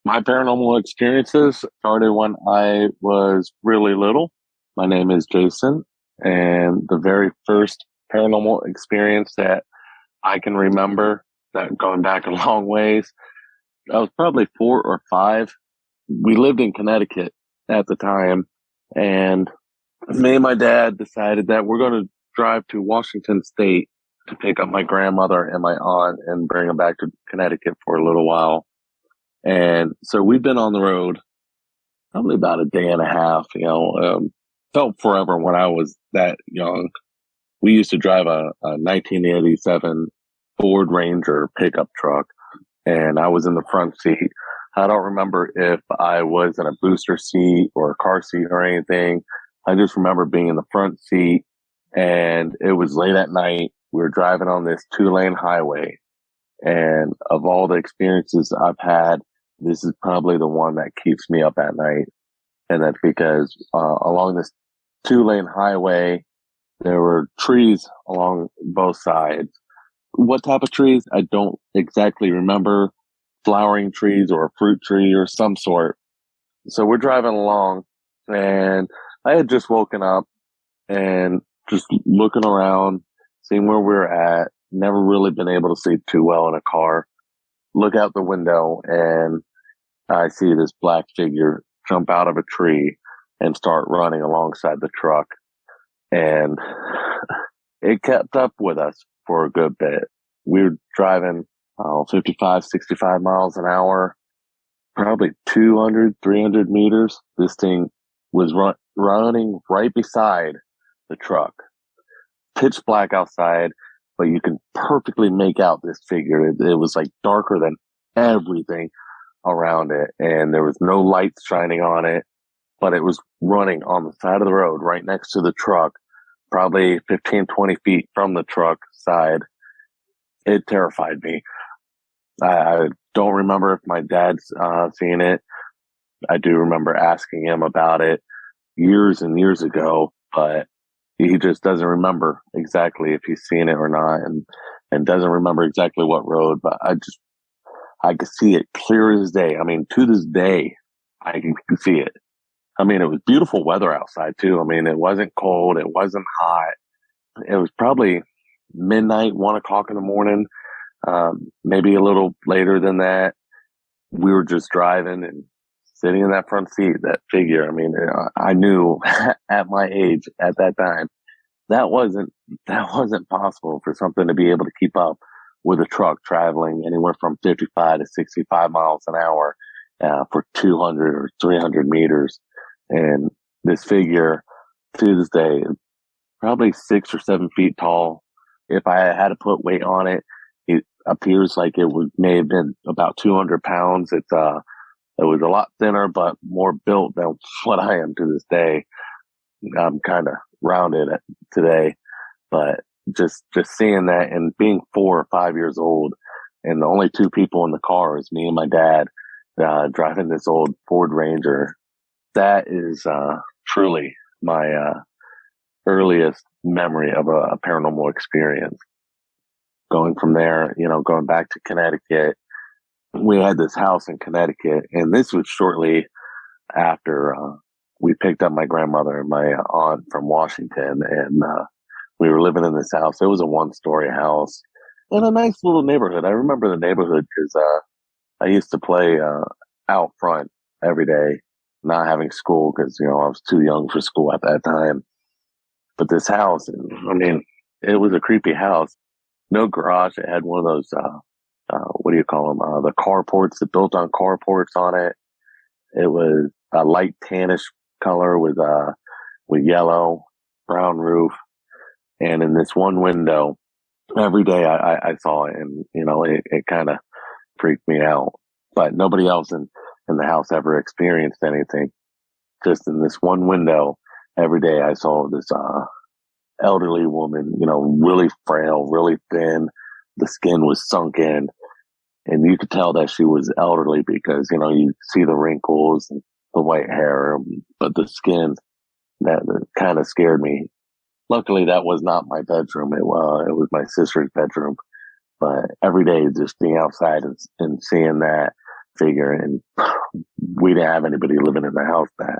My paranormal experiences started when I was really little. My name is Jason, and the very first paranormal experience that I can remember, that going back a long ways, I was probably 4 or 5. We lived in Connecticut at the time, and me and my dad decided that we're going to drive to Washington State to pick up my grandmother and my aunt and bring them back to Connecticut for a little while. And so we've been on the road probably about a day and a half. Felt forever when I was that young. We used to drive a 1987 Ford Ranger pickup truck, and I was in the front seat. I don't remember if I was in a booster seat or a car seat or anything. I just remember being in the front seat, and it was late at night. We were driving on this 2-lane highway, and of all the experiences I've had, this is probably the one that keeps me up at night. And that's because along this 2-lane highway, there were trees along both sides. What type of trees? I don't exactly remember. Flowering trees or a fruit tree or some sort. So we're driving along, and I had just woken up and just looking around, seeing where we're at. Never really been able to see too well in a car. Look out the window, and I see this black figure jump out of a tree and start running alongside the truck. And it kept up with us for a good bit. We were driving 55, 65 miles an hour, probably 200, 300 meters. This thing was running right beside the truck. Pitch black outside, but you can perfectly make out this figure. It was like darker than everything around it, and there was no lights shining on it, but it was running on the side of the road right next to the truck, probably 15, 20 feet from the truck side. It terrified me. I don't remember if my dad's seen it. I do remember asking him about it years and years ago, but he just doesn't remember exactly if he's seen it or not, and doesn't remember exactly what road. But I could see it clear as day. I mean, to this day, I can see it. I mean, it was beautiful weather outside too. I mean, it wasn't cold. It wasn't hot. It was probably midnight, 1 o'clock in the morning. Maybe a little later than that. We were just driving and sitting in that front seat, that figure. I mean, I knew at my age at that time, that wasn't possible for something to be able to keep up with a truck traveling anywhere from 55 to 65 miles an hour, for 200 or 300 meters. And this figure to this day, probably 6 or 7 feet tall. If I had to put weight on it, it appears like may have been about 200 pounds. It was a lot thinner, but more built than what I am to this day. I'm kind of rounded today, but just seeing that and being 4 or 5 years old, and the only two people in the car is me and my dad, driving this old Ford Ranger. That is truly my earliest memory of a paranormal experience. Going from there, going back to Connecticut, we had this house in Connecticut, and this was shortly after we picked up my grandmother and my aunt from Washington, and we were living in this house. It was a 1-story house in a nice little neighborhood. I remember the neighborhood because I used to play out front every day, not having school because I was too young for school at that time. But this house, I mean, it was a creepy house. No garage. It had one of those, what do you call them? The carports, the built-on carports on it. It was a light tannish color with yellow, brown roof. And in this one window, every day I saw it, and, it kind of freaked me out. But nobody else in the house ever experienced anything. Just in this one window, every day I saw this elderly woman, really frail, really thin. The skin was sunk in, and you could tell that she was elderly because, you see the wrinkles and the white hair, but the skin, that kind of scared me. Luckily, that was not my bedroom. It was my sister's bedroom. But every day, just being outside and seeing that, figure, and we didn't have anybody living in the house that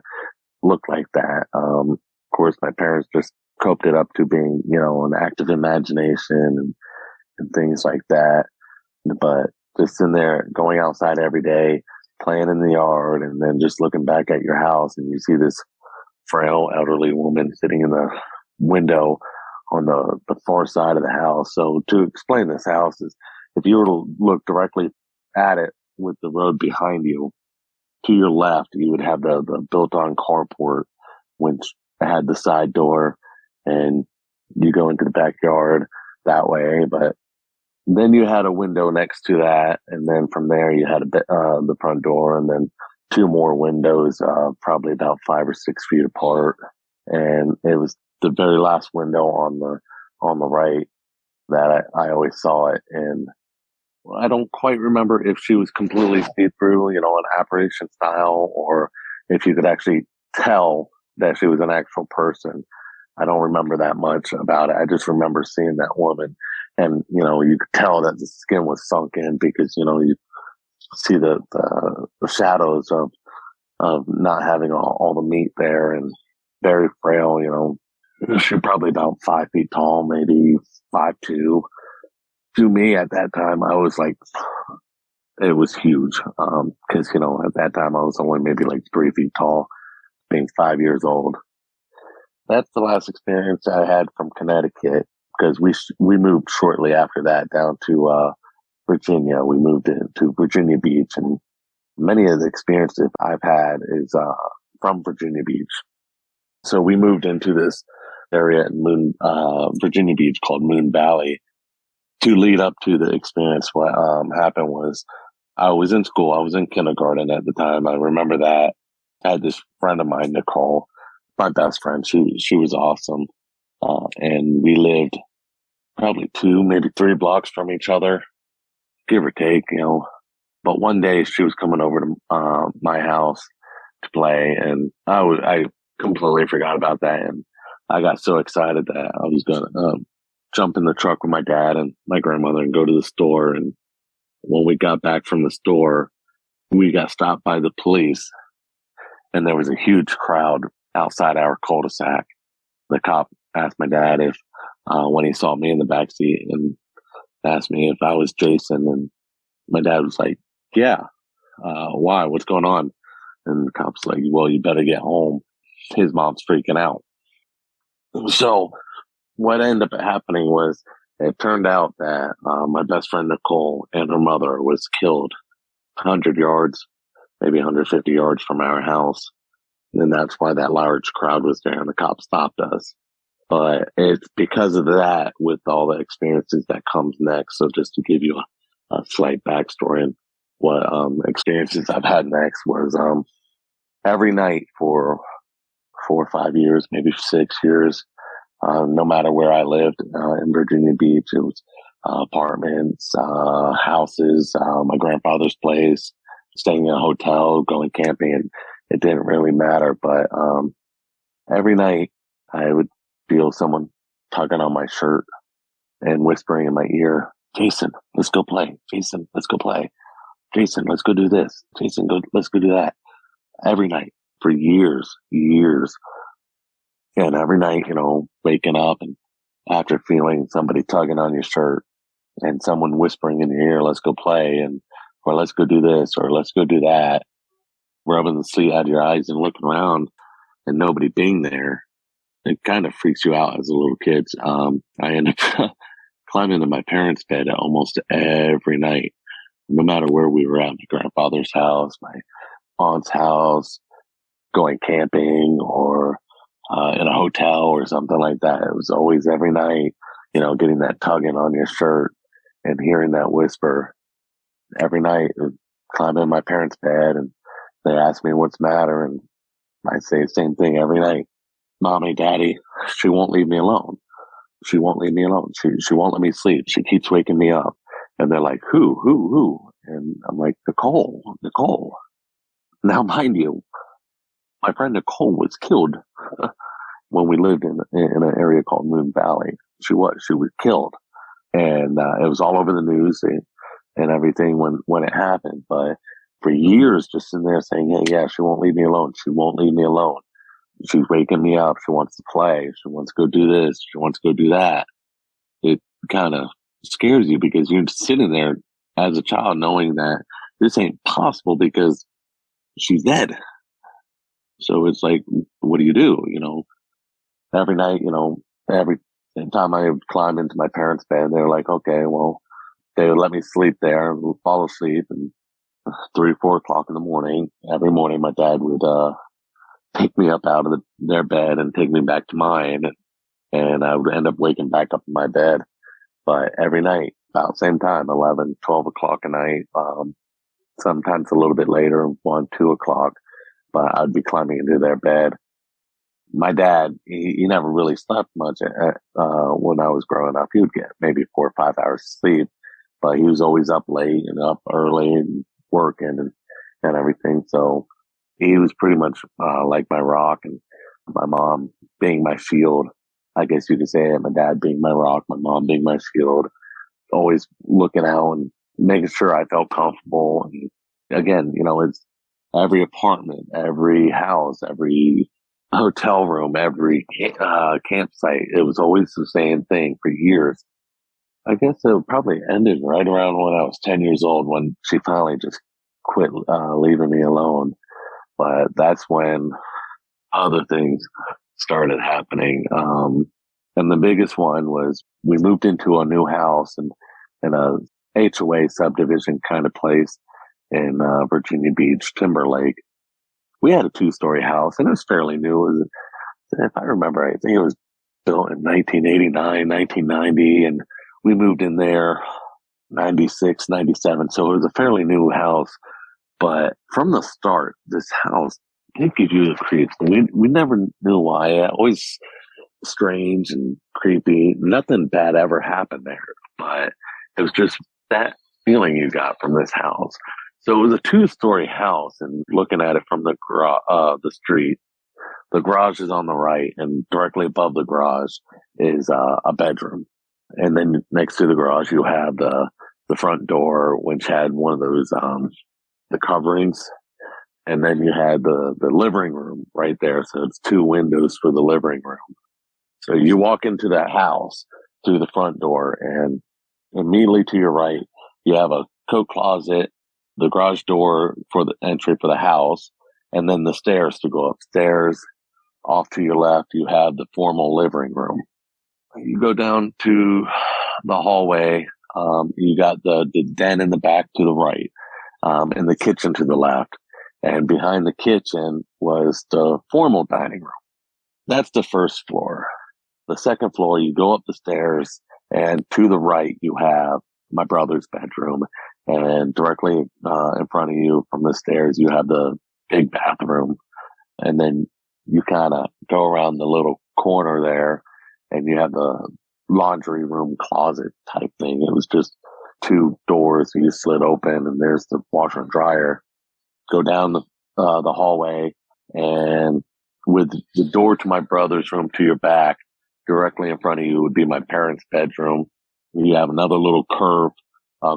looked like that. Of course, my parents just coped it up to being, an active imagination and things like that. But just in there, going outside every day, playing in the yard, and then just looking back at your house, and you see this frail elderly woman sitting in the window on the far side of the house. So to explain this house is, if you were to look directly at it with the road behind you, to your left, you would have the built-on carport, which had the side door, and you go into the backyard that way. But then you had a window next to that, and then from there you had the front door, and then two more windows, probably about 5 or 6 feet apart. And it was the very last window on the right that I always saw it. And I don't quite remember if she was completely see-through, an apparition style, or if you could actually tell that she was an actual person. I don't remember that much about it. I just remember seeing that woman, and you could tell that the skin was sunk in, because you see the shadows of not having all the meat there, and very frail. She's probably about 5 feet tall, maybe 5'2". To me at that time, I was like, it was huge. Cause, at that time I was only maybe like 3 feet tall, being 5 years old. That's the last experience I had from Connecticut, because we moved shortly after that down to, Virginia. We moved into Virginia Beach, and many of the experiences I've had is, from Virginia Beach. So we moved into this area in Virginia Beach called Moon Valley. To lead up to the experience, what happened was, I was in school. I was in kindergarten at the time. I remember that. I had this friend of mine, Nicole, my best friend. She was awesome. And we lived probably 2, maybe 3 blocks from each other, give or take, But one day she was coming over to my house to play, and I completely forgot about that. And I got so excited that I was going to jump in the truck with my dad and my grandmother and go to the store. And when we got back from the store, we got stopped by the police, and there was a huge crowd outside our cul-de-sac. The cop asked my dad if, when he saw me in the back seat, and asked me if I was Jason. And my dad was like, yeah, why? What's going on? And the cop's like, well, you better get home. His mom's freaking out. So what ended up happening was, it turned out that my best friend Nicole and her mother was killed 100 yards, maybe 150 yards from our house. And that's why that large crowd was there, and the cops stopped us. But it's because of that, with all the experiences that comes next. So just to give you a slight backstory, and what experiences I've had next was, every night for 4 or 5 years, maybe 6 years, no matter where I lived in Virginia Beach, it was apartments, houses, my grandfather's place, staying in a hotel, going camping, and it didn't really matter. But every night I would feel someone tugging on my shirt and whispering in my ear, Jason, let's go play. Jason, let's go play. Jason, let's go do this. Jason, let's go do that. Every night for years. And every night, waking up and after feeling somebody tugging on your shirt and someone whispering in your ear, let's go play, or let's go do this, or let's go do that, rubbing the sleep out of your eyes and looking around and nobody being there, it kind of freaks you out as a little kid. I ended up climbing into my parents' bed almost every night, no matter where we were at, my grandfather's house, my aunt's house, going camping, or in a hotel or something like that. It was always every night, getting that tugging on your shirt and hearing that whisper every night. Climbing in my parents' bed, and they ask me what's the matter, and I say the same thing every night. Mommy, Daddy, she won't leave me alone. She won't leave me alone. She won't let me sleep. She keeps waking me up. And they're like, who? And I'm like, Nicole. Now, mind you, my friend Nicole was killed when we lived in an area called Moon Valley. She was killed, and it was all over the news and everything when it happened. But for years, just sitting there saying, "Hey, yeah, she won't leave me alone. She won't leave me alone. She's waking me up. She wants to play. She wants to go do this. She wants to go do that." It kind of scares you because you're sitting there as a child knowing that this ain't possible because she's dead. So it's like, what do? Every night, every time I would climb into my parents' bed, they were like, okay, well, they would let me sleep there and fall asleep. And 3, 4 o'clock in the morning, every morning, my dad would pick me up out of their bed and take me back to mine. And I would end up waking back up in my bed. But every night, about the same time, 11, 12 o'clock at night, sometimes a little bit later, 1, 2 o'clock, but I'd be climbing into their bed. My dad, he never really slept much when I was growing up. He would get maybe 4 or 5 hours sleep, but he was always up late and up early and working and everything. So he was pretty much like my rock, and my mom being my shield. I guess you could say it. My dad being my rock, my mom being my shield, always looking out and making sure I felt comfortable. And again, it's every apartment, every house, every hotel room, every campsite. It was always the same thing for years. I guess it probably ended right around when I was 10 years old, when she finally just quit leaving me alone. But that's when other things started happening. And the biggest one was we moved into a new house and in a HOA subdivision kind of place in Virginia Beach, Timberlake. We had a 2-story house and it was fairly new. If I remember, I think it was built in 1989, 1990, and we moved in there 96, 97. So it was a fairly new house. But from the start, this house did give you the creeps. We never knew why. Always strange and creepy. Nothing bad ever happened there, but it was just that feeling you got from this house. So it was a 2-story house, and looking at it from the street, the garage is on the right, and directly above the garage is a bedroom. And then next to the garage, you have the front door, which had one of those the coverings, and then you had the living room right there. So it's 2 windows for the living room. So you walk into that house through the front door, and immediately to your right, you have a coat closet, the garage door for the entry for the house, and then the stairs to go upstairs. Off to your left, you have the formal living room. You go down to the hallway. You got the den in the back to the right, and the kitchen to the left. And behind the kitchen was the formal dining room. That's the first floor. The second floor, you go up the stairs, and to the right, you have my brother's bedroom. And directly in front of you from the stairs, you have the big bathroom. And then you kind of go around the little corner there, and you have the laundry room closet type thing. It was just 2 doors you slid open, and there's the washer and dryer. Go down the hallway, and with the door to my brother's room to your back, directly in front of you would be my parents' bedroom. You have another little curved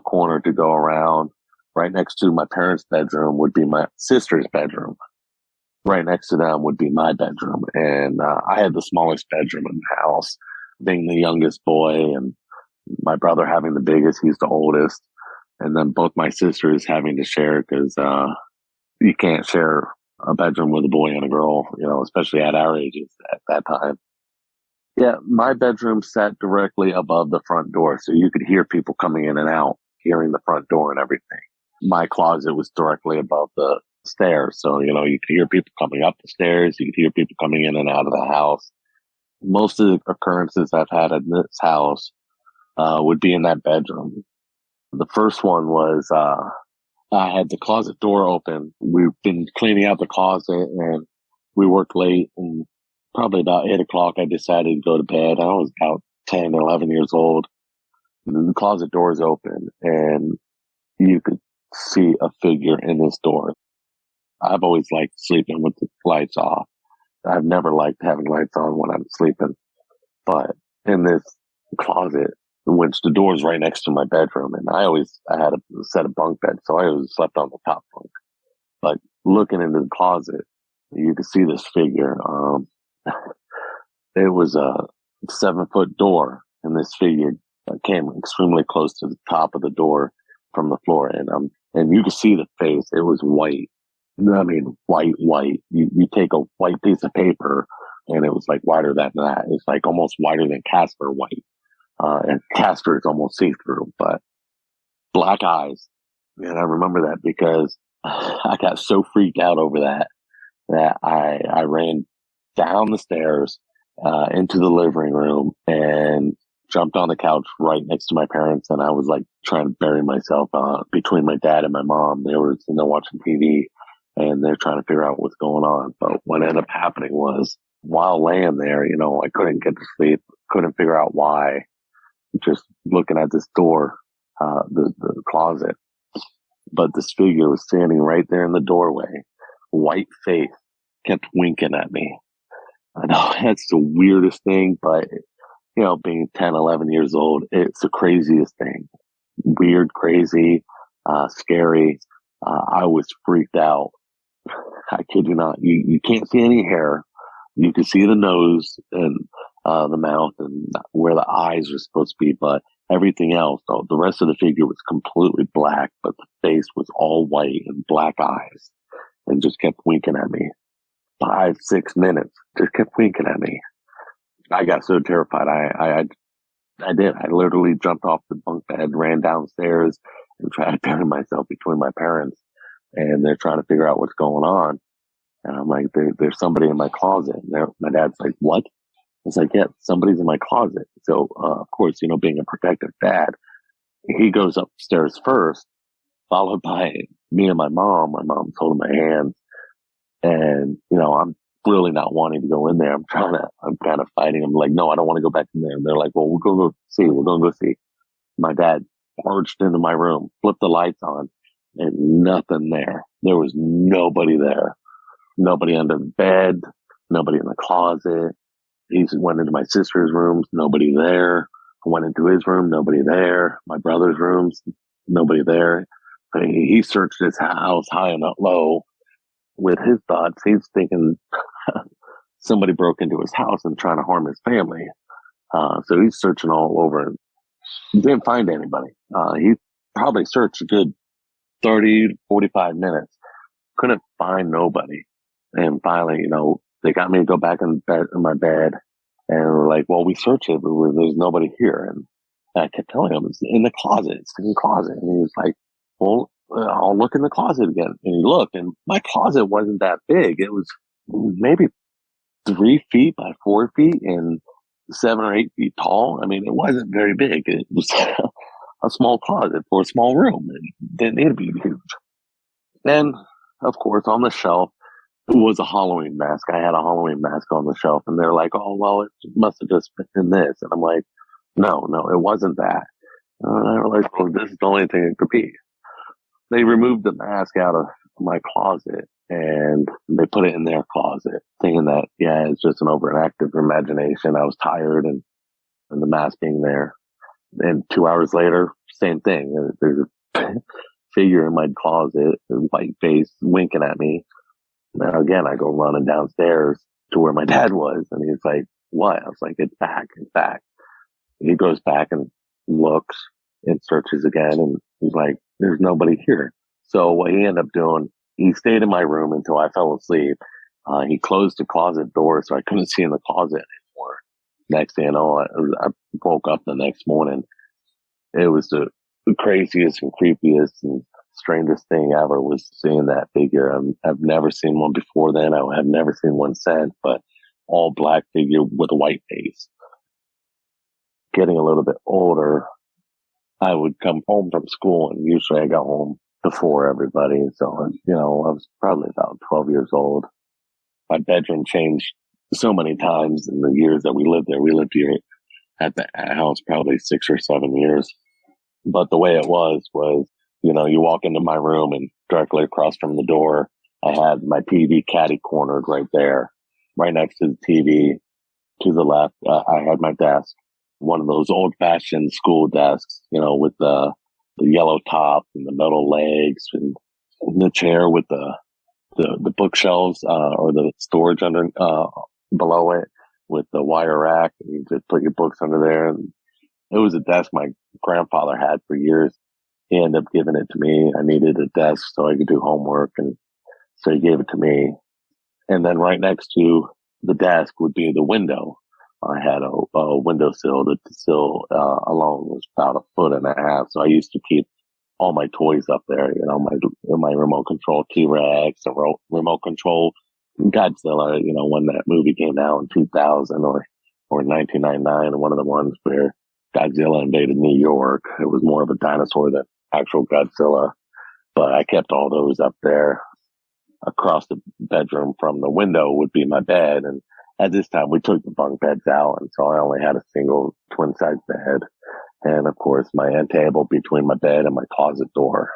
corner to go around. Right next to my parents' bedroom would be my sister's bedroom. Right next to them would be my bedroom. And I had the smallest bedroom in the house, being the youngest boy, and my brother having the biggest. He's the oldest. And then both my sisters having to share, because you can't share a bedroom with a boy and a girl, especially at our ages at that time. Yeah, my bedroom sat directly above the front door, so you could hear people coming in and out, hearing the front door and everything. My closet was directly above the stairs, so you could hear people coming up the stairs, you could hear people coming in and out of the house. Most of the occurrences I've had in this house would be in that bedroom. The first one was I had the closet door open. We've been cleaning out the closet, and we worked late, and probably about 8 o'clock, I decided to go to bed. I was about 10, 11 years old. And the closet door is open, and you could see a figure in this door. I've always liked sleeping with the lights off. I've never liked having lights on when I'm sleeping. But in this closet, which the door is right next to my bedroom. And I had a set of bunk beds, so I always slept on the top bunk. But looking into the closet, you could see this figure. It was a 7 foot door, and this figure came extremely close to the top of the door from the floor, and you could see the face. It was white. I mean, white. You take a white piece of paper, and it was like whiter than that. It's like almost whiter than Casper white. And Casper is almost see through, but black eyes. And I remember that because I got so freaked out over that I ran down the stairs into the living room and jumped on the couch right next to my parents. And I was like trying to bury myself between my dad and my mom. They were watching TV and they're trying to figure out what's going on. But what ended up happening was while laying there, I couldn't get to sleep, couldn't figure out why. Just looking at this door, the closet, but this figure was standing right there in the doorway, white face, kept winking at me. I know that's the weirdest thing, but being 10, 11 years old, it's the craziest thing. Weird, crazy, scary. I was freaked out. I kid you not. You can't see any hair. You can see the nose and the mouth and where the eyes are supposed to be, but everything else, the rest of the figure was completely black, but the face was all white and black eyes and just kept winking at me. 5, 6 minutes, just kept winking at me. I got so terrified. I did. I literally jumped off the bunk bed, ran downstairs and tried to bury myself between my parents. And they're trying to figure out what's going on. And I'm like, there's somebody in my closet. And my dad's like, what? I was like, yeah, somebody's in my closet. So, of course, being a protective dad, he goes upstairs first, followed by me and my mom. My mom's holding my hand. And, I'm really not wanting to go in there. I'm kind of fighting. I'm like, no, I don't want to go back in there. And they're like, well, we're going to go see. We're going to go see. My dad barged into my room, flipped the lights on, and nothing there. There was nobody there. Nobody under the bed, nobody in the closet. He went into my sister's rooms, nobody there. I went into his room, nobody there. My brother's rooms, nobody there. He searched his house high and low with his thoughts. He's thinking somebody broke into his house and trying to harm his family. So he's searching all over and didn't find anybody. He probably searched a good 30 to 45 minutes. Couldn't find nobody. And finally, they got me to go back in my bed and we're like, well, we searched it, but there's nobody here. And I kept telling him, it's in the closet. It's in the closet. And he was like, well, I'll look in the closet again. And he looked and my closet wasn't that big. It was maybe 3 feet by 4 feet and 7 or 8 feet tall. I mean, it wasn't very big. It was a small closet for a small room. It didn't need to be huge. And of course, on the shelf was a Halloween mask. I had a Halloween mask on the shelf and they're like, oh, well, it must have just been this. And I'm like, no, it wasn't that. And I was like, well, this is the only thing it could be. They removed the mask out of my closet and they put it in their closet, thinking that, yeah, it's just an overactive imagination. I was tired and the mask being there. And 2 hours later, same thing. There's a figure in my closet, a white face winking at me. And again, I go running downstairs to where my dad was. And he's like, what? I was like, it's back. He goes back and looks and searches again. And he's like, there's nobody here. So what he ended up doing, he stayed in my room until I fell asleep. He closed the closet door so I couldn't see in the closet anymore. Next thing you know, I woke up the next morning. It was the craziest and creepiest and strangest thing ever was seeing that figure. I've never seen one before then. I have never seen one since, but all black figure with a white face. Getting a little bit older, I would come home from school and usually I got home before everybody. So, I was probably about 12 years old. My bedroom changed so many times in the years that we lived there. We lived here at the house probably 6 or 7 years. But the way it was, you walk into my room and directly across from the door, I had my TV caddy cornered right there, right next to the TV. To the left, I had my desk. one of those old fashioned school desks, with the yellow top and the metal legs and the chair with the bookshelves, or the storage under, below it with the wire rack. And you just put your books under there. And it was a desk my grandfather had for years. He ended up giving it to me. I needed a desk so I could do homework. And so he gave it to me. And then right next to the desk would be the window. I had a windowsill. The sill alone was about a foot and a half. So I used to keep all my toys up there, my remote control T-Rex, a remote control Godzilla, when that movie came out in 2000 or 1999, one of the ones where Godzilla invaded New York. It was more of a dinosaur than actual Godzilla, but I kept all those up there. Across the bedroom from the window would be my bed. And at this time we took the bunk beds out. And so I only had a single twin size bed. And of course my end table between my bed and my closet door.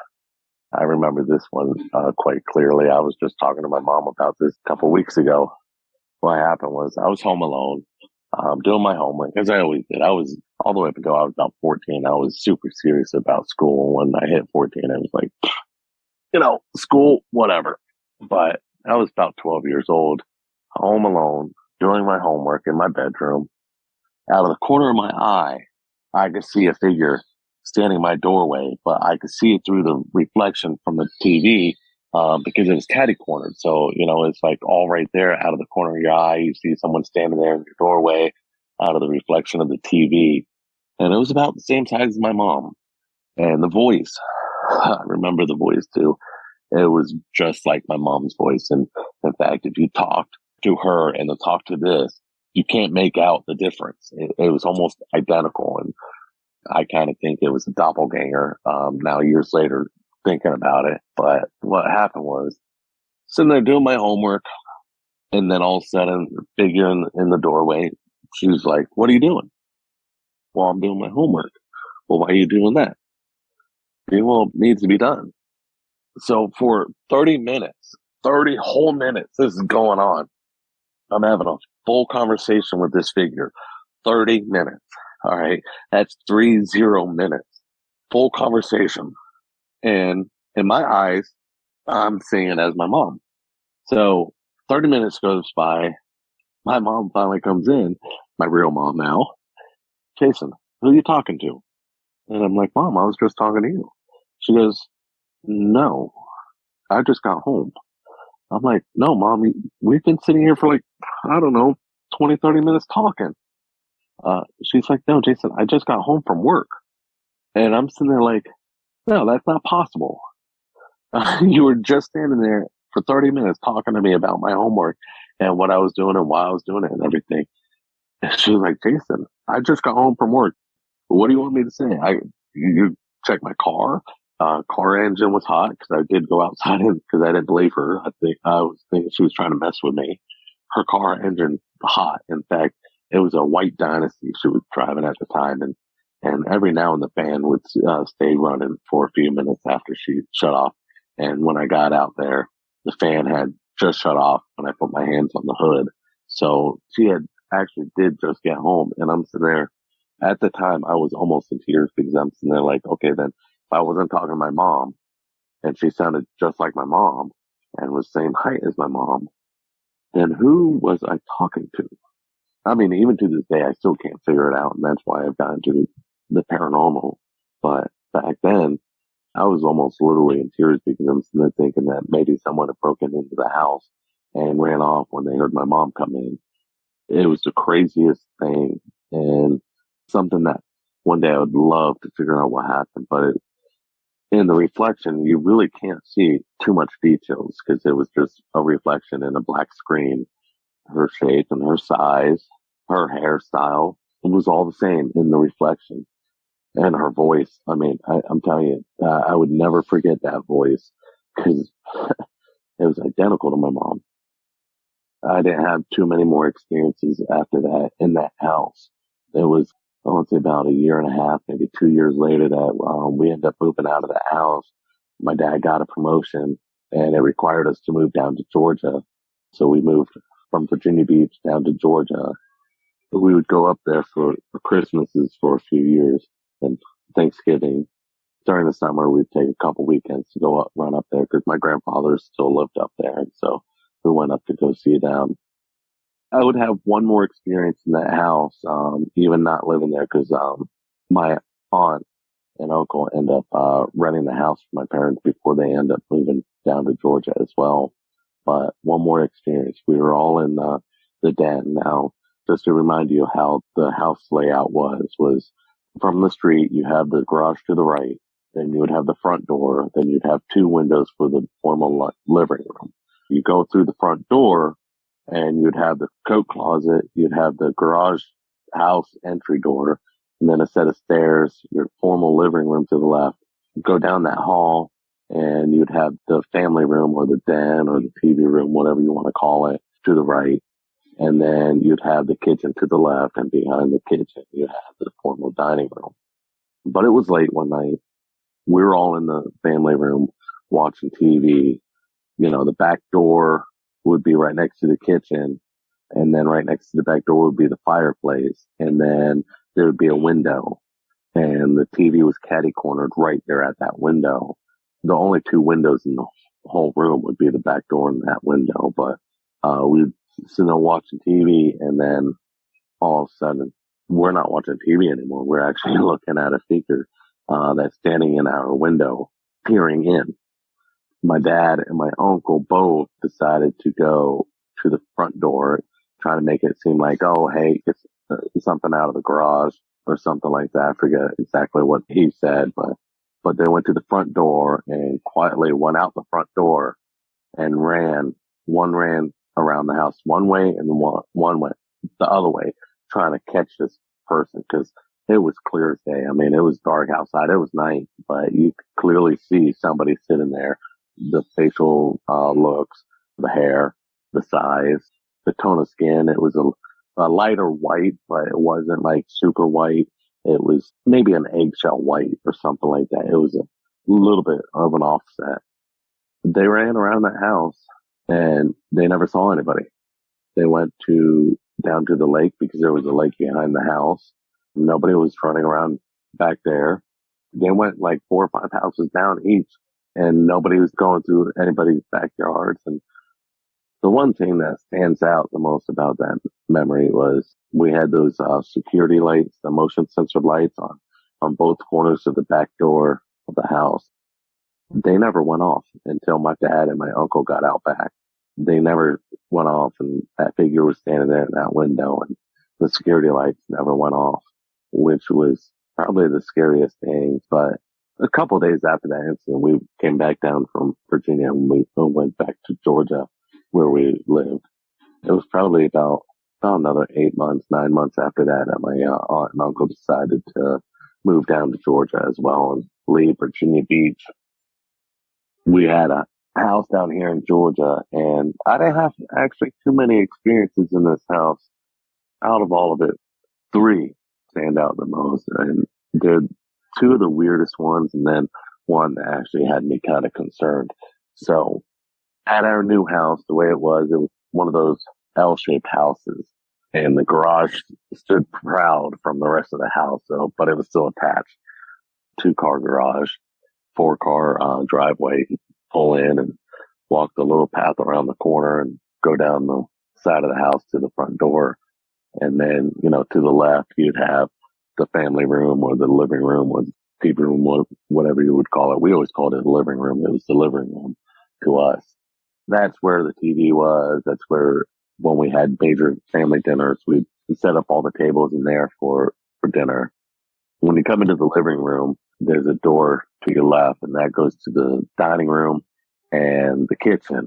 I remember this one quite clearly. I was just talking to my mom about this a couple weeks ago. What happened was I was home alone, doing my homework, as I always did. I was, all the way up until I was about 14, I was super serious about school. When I hit 14, I was like, school, whatever. But I was about 12 years old, home alone, doing my homework in my bedroom. Out of the corner of my eye, I could see a figure standing in my doorway, but I could see it through the reflection from the TV, because it was catty cornered. So, it's like all right there out of the corner of your eye. You see someone standing there in your doorway out of the reflection of the TV. And it was about the same size as my mom. And the voice, I remember the voice too. It was just like my mom's voice. And in fact, if you talked to her and then talk to this, you can't make out the difference. It was almost identical. And I kind of think it was a doppelganger, now years later thinking about it. But what happened was sitting there doing my homework, and then all of a sudden, the figure in the doorway, she was like, "What are you doing?" "Well, I'm doing my homework." "Well, why are you doing that?" "Well, it needs to be done." So for 30 minutes, 30 whole minutes, this is going on. I'm having a full conversation with this figure. 30 minutes. All right. That's 30 minutes. Full conversation. And in my eyes, I'm seeing it as my mom. So 30 minutes goes by. My mom finally comes in, my real mom now. "Jason, who are you talking to?" And I'm like, "Mom, I was just talking to you." She goes, "No, I just got home." I'm like, "No, Mom, we've been sitting here for like, I don't know, 20, 30 minutes talking." She's like, "No, Jason, I just got home from work." And I'm sitting there like, "No, that's not possible." You were just standing there for 30 minutes talking to me about my homework and what I was doing and why I was doing it and everything. And she was like, "Jason, I just got home from work. What do you want me to say? You check my car. Car engine was hot because I did go outside because I didn't believe her. I was thinking she was trying to mess with me. Her car engine hot. In fact, it was a white Dynasty she was driving at the time, and every now and the fan would stay running for a few minutes after she shut off. And when I got out there, the fan had just shut off when I put my hands on the hood. So she had actually did just get home, and I'm sitting there. At the time, I was almost in tears because I'm sitting there like, okay, then if I wasn't talking to my mom and she sounded just like my mom and was the same height as my mom, then who was I talking to? I mean, even to this day, I still can't figure it out. And that's why I've gotten to the paranormal. But back then, I was almost literally in tears because I'm sitting there thinking that maybe someone had broken into the house and ran off when they heard my mom come in. It was the craziest thing, and something that one day I would love to figure out what happened. But in the reflection, you really can't see too much details because it was just a reflection in a black screen. Her shape and her size, her hairstyle, it was all the same in the reflection. And her voice, I mean, I'm telling you, I would never forget that voice because it was identical to my mom. I didn't have too many more experiences after that in that house. It was, I want to say about a year and a half, maybe 2 years later that we ended up moving out of the house. My dad got a promotion and it required us to move down to Georgia. So we moved from Virginia Beach down to Georgia. we would go up there for Christmases for a few years and Thanksgiving. During the summer, we'd take a couple weekends to go up, run up there because my grandfather still lived up there. And so we went up to go see them. I would have one more experience in that house, even not living there because, my aunt and uncle end up, renting the house for my parents before they end up moving down to Georgia as well. But one more experience. We were all in the den. Now, just to remind you how the house layout was from the street, you have the garage to the right, then you would have the front door, then you'd have two windows for the formal living room. You go through the front door and you'd have the coat closet, you'd have the garage house entry door, and then a set of stairs, your formal living room to the left. You go down that hall and you'd have the family room or the den or the TV room, whatever you want to call it, to the right. And then you'd have the kitchen to the left, and behind the kitchen, you have the formal dining room. But it was late one night. We were all in the family room watching TV. You know, the back door would be right next to the kitchen. And then right next to the back door would be the fireplace. And then there would be a window, and the TV was catty cornered right there at that window. The only two windows in the whole room would be the back door and that window. But, we'd sit there watching TV, and then all of a sudden we're not watching TV anymore. We're actually looking at a figure, that's standing in our window, peering in. My dad and my uncle both decided to go to the front door, trying to make it seem like, oh, hey, it's something out of the garage or something like that. I forget exactly what he said, but they went to the front door and quietly went out the front door and ran. One ran around the house one way, and then one went the other way, trying to catch this person because it was clear as day. I mean, it was dark outside. It was night, but you could clearly see somebody sitting there. The facial, looks, the hair, the size, the tone of skin. It was a lighter white, but it wasn't like super white. It was maybe an eggshell white or something like that. It was a little bit of an offset. They ran around that house and they never saw anybody. They went down to the lake because there was a lake behind the house. Nobody was running around back there. They went like 4 or 5 houses down each, and nobody was going through anybody's backyards. And the one thing that stands out the most about that memory was we had those, security lights, the motion sensor lights on both corners of the back door of the house. They never went off until my dad and my uncle got out back. They never went off, and that figure was standing there in that window, and the security lights never went off, which was probably the scariest thing. But a couple of days after that incident, we came back down from Virginia and we went back to Georgia where we lived. It was probably about another 8 months, 9 months after that my, aunt and uncle decided to move down to Georgia as well and leave Virginia Beach. We had a house down here in Georgia, and I didn't have actually too many experiences in this house. Out of all of it, 3 stand out the most, and they're 2 of the weirdest ones, and then one that actually had me kind of concerned. So at our new house, the way it was one of those L-shaped houses, and the garage stood proud from the rest of the house, so, but it was still attached. 2-car garage, 4-car, driveway. Pull in and walk the little path around the corner and go down the side of the house to the front door. And then, to the left, you'd have the family room or the living room or the TV room, whatever you would call it. We always called it a living room. It was the living room to us. That's where the TV was. That's where, when we had major family dinners, we set up all the tables in there for dinner. When you come into the living room, there's a door to your left, and that goes to the dining room and the kitchen.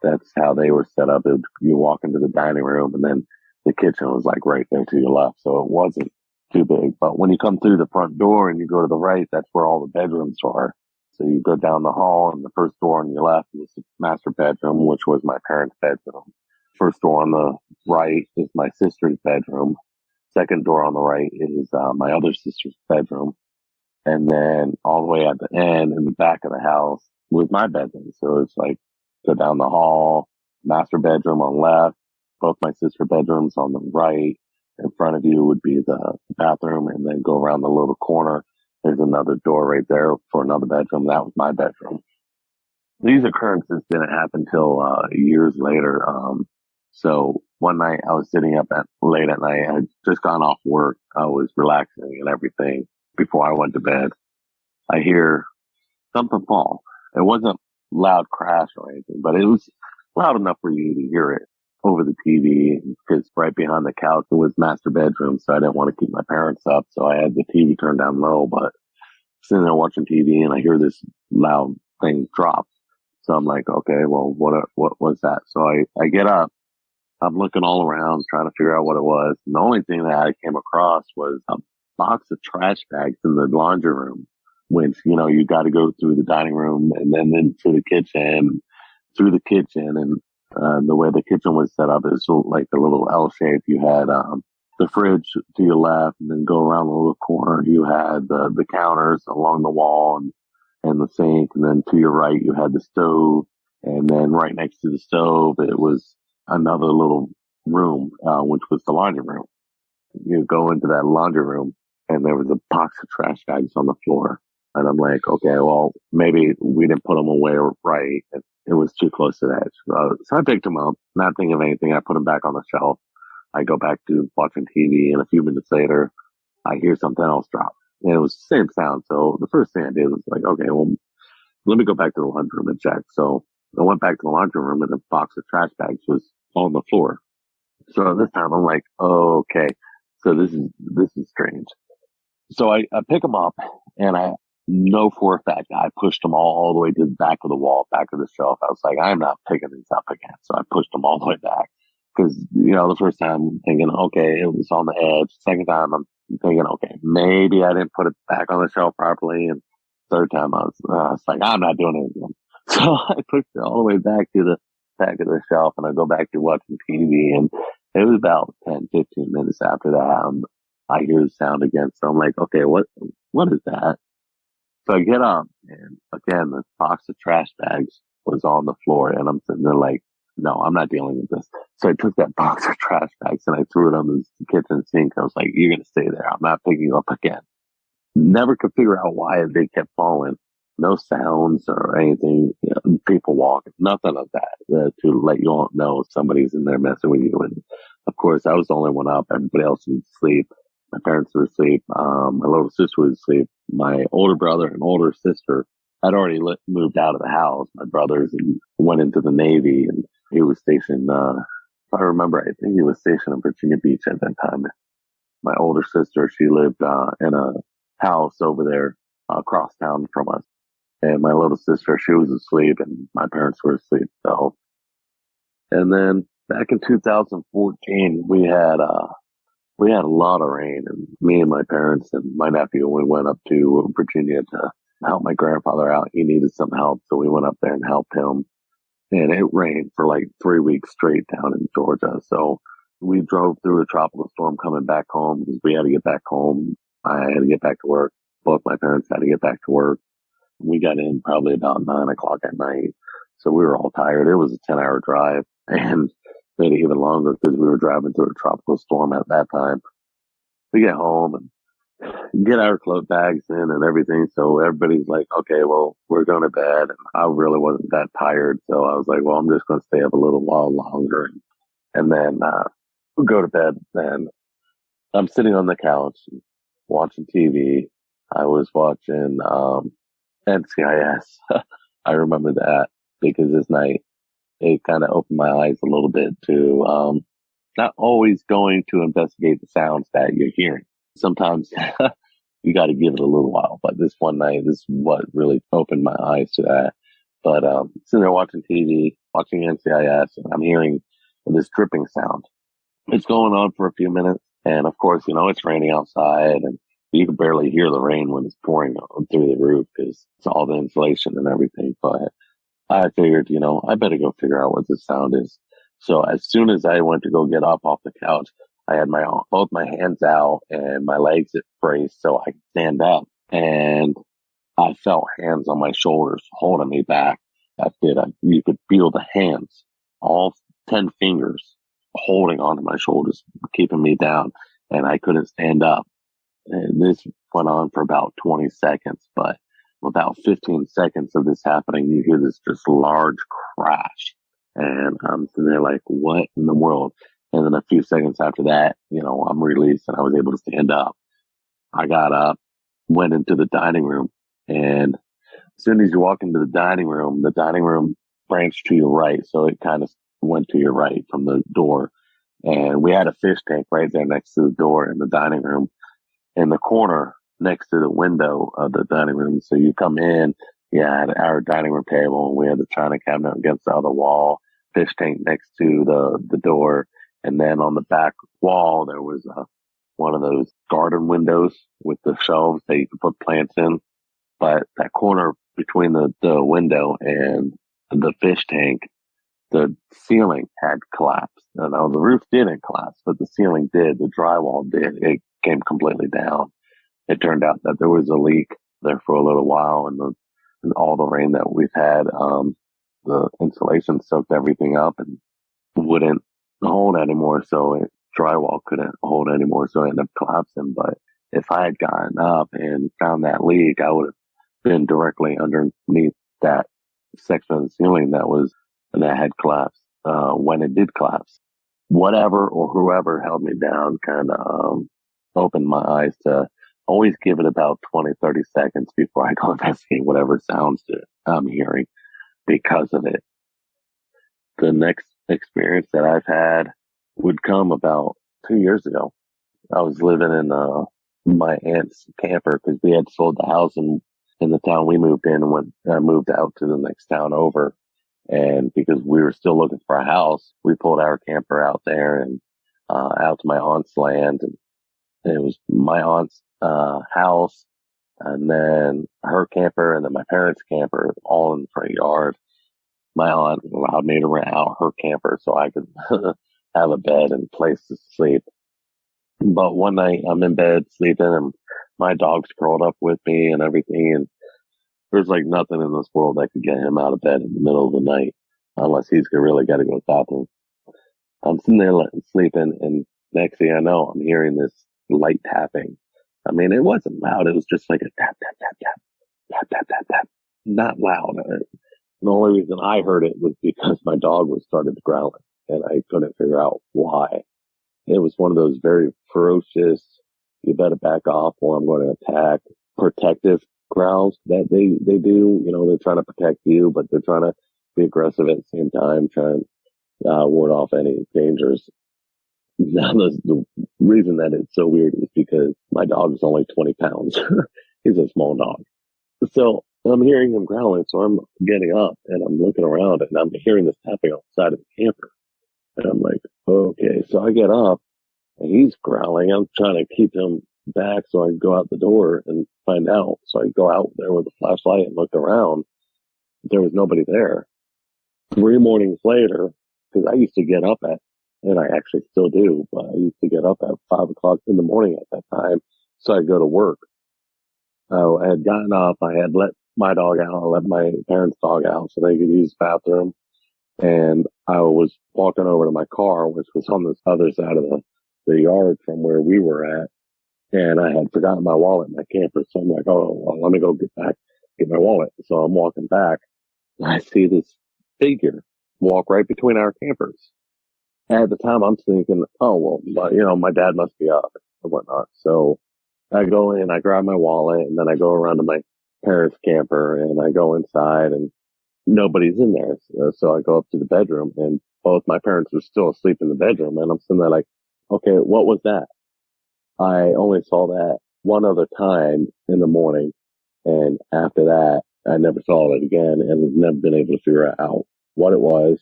That's how they were set up. You walk into the dining room, and then the kitchen was like right there to your left. So it wasn't too big. But when you come through the front door and you go to the right, that's where all the bedrooms are. So you go down the hall, and the first door on your left is the master bedroom, which was my parents' bedroom. First door on the right is my sister's bedroom. Second door on the right is, my other sister's bedroom. And then all the way at the end in the back of the house was my bedroom. So it's like, go down the hall, master bedroom on left, both my sister bedrooms on the right, In front of you would be the bathroom, and then go around the little corner. There's another door right there for another bedroom. That was my bedroom. These occurrences didn't happen till years later. So one night I was sitting up at late at night. I had just gone off work. I was relaxing and everything. Before I went to bed, I hear something fall. It wasn't loud crash or anything, but it was loud enough for you to hear it over the TV, because right behind the couch it was master bedroom. So I didn't want to keep my parents up. So I had the TV turned down low, but sitting there watching TV and I hear this loud thing drop. So I'm like, okay, well, what was that? So I get up. I'm looking all around trying to figure out what it was. And the only thing that I came across was a box of trash bags in the laundry room, which, you got to go through the dining room and then into the kitchen, through the kitchen. And the way the kitchen was set up is like a little L shape. You had the fridge to your left, and then go around the little corner. You had the counters along the wall and the sink. And then to your right, you had the stove. And then right next to the stove, it was another little room, which was the laundry room. You go into that laundry room, and there was a box of trash bags on the floor. And I'm like, okay, well, maybe we didn't put them away right. It was too close to the edge. So I picked them up, not thinking of anything. I put them back on the shelf. I go back to watching TV, and a few minutes later, I hear something else drop. And it was the same sound. So the first thing I did was like, okay, well, let me go back to the laundry room and check. So I went back to the laundry room, and the box of trash bags was on the floor. So this time I'm like, oh, okay, so this is strange. So I pick them up, and I know for a fact I pushed them all the way to the back of the wall, back of the shelf. I was like, I'm not picking these up again. So I pushed them all the way back, because, the first time I'm thinking, okay, it was on the edge. Second time I'm thinking, okay, maybe I didn't put it back on the shelf properly. And third time I was like, I'm not doing it again. So I pushed it all the way back to the back of the shelf, and I go back to watching TV. And it was about 10, 15 minutes after that. I hear the sound again. So I'm like, okay, what is that? So I get up, and again, this box of trash bags was on the floor, and I'm sitting there like, no, I'm not dealing with this. So I took that box of trash bags and I threw it on the kitchen sink. I was like, you're going to stay there. I'm not picking you up again. Never could figure out why they kept falling. No sounds or anything, people walking, nothing of that, to let you all know somebody's in there messing with you. And of course, I was the only one up. Everybody else was asleep. My parents were asleep. My little sister was asleep. My older brother and older sister had already moved out of the house. My brothers went into the Navy, and he was stationed, if I remember, I think he was stationed in Virginia Beach at that time. My older sister, she lived in a house over there across town from us. And my little sister, she was asleep, and my parents were asleep. So, and then back in 2014, we had a lot of rain, and me and my parents and my nephew, we went up to Virginia to help my grandfather out. He needed some help, so we went up there and helped him. And it rained for like 3 weeks straight down in Georgia. So we drove through a tropical storm coming back home, because we had to get back home. I had to get back to work. Both my parents had to get back to work. We got in probably about 9 o'clock at night. So we were all tired. It was a 10-hour drive, and made it even longer because we were driving through a tropical storm at that time. We get home and get our clothes bags in and everything. So everybody's like, okay, well, we're going to bed. And I really wasn't that tired. So I was like, well, I'm just going to stay up a little while longer. And then, we go to bed. Then I'm sitting on the couch watching TV. I was watching, NCIS. I remember that, because this night it kind of opened my eyes a little bit to, not always going to investigate the sounds that you're hearing. Sometimes you got to give it a little while, but this one night, this is what really opened my eyes to that. But, sitting there watching TV, watching NCIS, and I'm hearing this dripping sound. It's going on for a few minutes. And of course, it's raining outside, and you can barely hear the rain when it's pouring through the roof, because it's all the insulation and everything. But I figured, I better go figure out what this sound is. So as soon as I went to go get up off the couch, I had both my hands out and my legs braced so I could stand up. And I felt hands on my shoulders holding me back. You could feel the hands, all 10 fingers holding onto my shoulders, keeping me down. and I couldn't stand up. And this went on for about 20 seconds, but about 15 seconds of this happening, you hear this just large crash. And I'm sitting there like, what in the world? And then a few seconds after that, I'm released and I was able to stand up. I got up, went into the dining room, and as soon as you walk into the dining room branched to your right. So it kind of went to your right from the door. And we had a fish tank right there next to the door in the dining room in the corner next to the window of the dining room. So you come in, you had our dining room table, and we had the china cabinet against the other wall, fish tank next to the door. And then on the back wall, there was one of those garden windows with the shelves that you could put plants in. But that corner between the window and the fish tank, the ceiling had collapsed. No, the roof didn't collapse, but the ceiling did. The drywall did. It came completely down. It turned out that there was a leak there for a little while, and all the rain that we've had, the insulation soaked everything up and wouldn't hold anymore. So drywall couldn't hold anymore. So it ended up collapsing. But if I had gotten up and found that leak, I would have been directly underneath that section of the ceiling that had collapsed when it did collapse. Whatever or whoever held me down kind of opened my eyes to always give it about 20, 30 seconds before I go investigate whatever sounds I'm hearing because of it. The next experience that I've had would come about 2 years ago. I was living in my aunt's camper because we had sold the house in the town we moved in and moved out to the next town over. And because we were still looking for a house, we pulled our camper out there and out to my aunt's land. And it was my aunt's house, and then her camper, and then my parents' camper, all in the front yard. My aunt allowed me to rent out her camper so I could have a bed and place to sleep. But one night I'm in bed sleeping, and my dog's curled up with me and everything, and there's like nothing in this world that could get him out of bed in the middle of the night unless he's really got to go to the bathroom. I'm sitting there sleeping, and next thing I know, I'm hearing this light tapping. I mean, it wasn't loud. It was just like a tap, tap, tap, tap, tap, tap, tap, tap. Not loud. The only reason I heard it was because my dog was started growling, and I couldn't figure out why. It was one of those very ferocious, you better back off or I'm going to attack, protective growls that they do. They're trying to protect you, but they're trying to be aggressive at the same time, trying to ward off any dangers. Now, the reason that it's so weird is because my dog is only 20 pounds. He's a small dog. So I'm hearing him growling, so I'm getting up and I'm looking around and I'm hearing this tapping on the side of the camper. And I'm like, okay. So I get up and he's growling. I'm trying to keep him back so I can go out the door and find out. So I go out there with a flashlight and look around. There was nobody there. 3 mornings later, because I used to get up and I actually still do, but I used to get up at 5 o'clock in the morning at that time. So I'd go to work. I had gotten up. I had let my dog out. I let my parents' dog out so they could use the bathroom. And I was walking over to my car, which was on this other side of the yard from where we were at. And I had forgotten my wallet in my camper. So I'm like, oh, well, let me go get my wallet. So I'm walking back and I see this figure walk right between our campers. And at the time I'm thinking, oh, well, but, my dad must be up and whatnot. So I go in, I grab my wallet, and then I go around to my parents' camper and I go inside and nobody's in there. So I go up to the bedroom and both my parents were still asleep in the bedroom. And I'm sitting there like, okay, what was that? I only saw that one other time in the morning. And after that, I never saw it again and never been able to figure out what it was.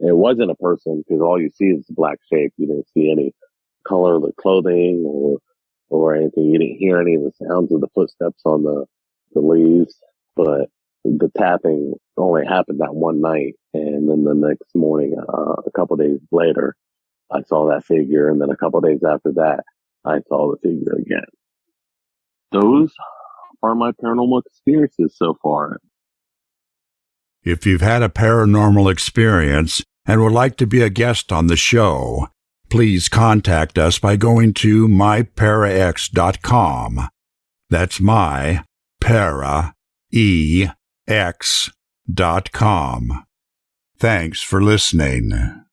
It wasn't a person because all you see is the black shape. You didn't see any color of the clothing or anything. You didn't hear any of the sounds of the footsteps on the leaves, but the tapping only happened that one night. And then the next morning, a couple days later, I saw that figure. And then a couple days after that, I saw the figure again. Those are my paranormal experiences so far. If you've had a paranormal experience and would like to be a guest on the show, please contact us by going to myparax.com. That's myparaex.com. Thanks for listening.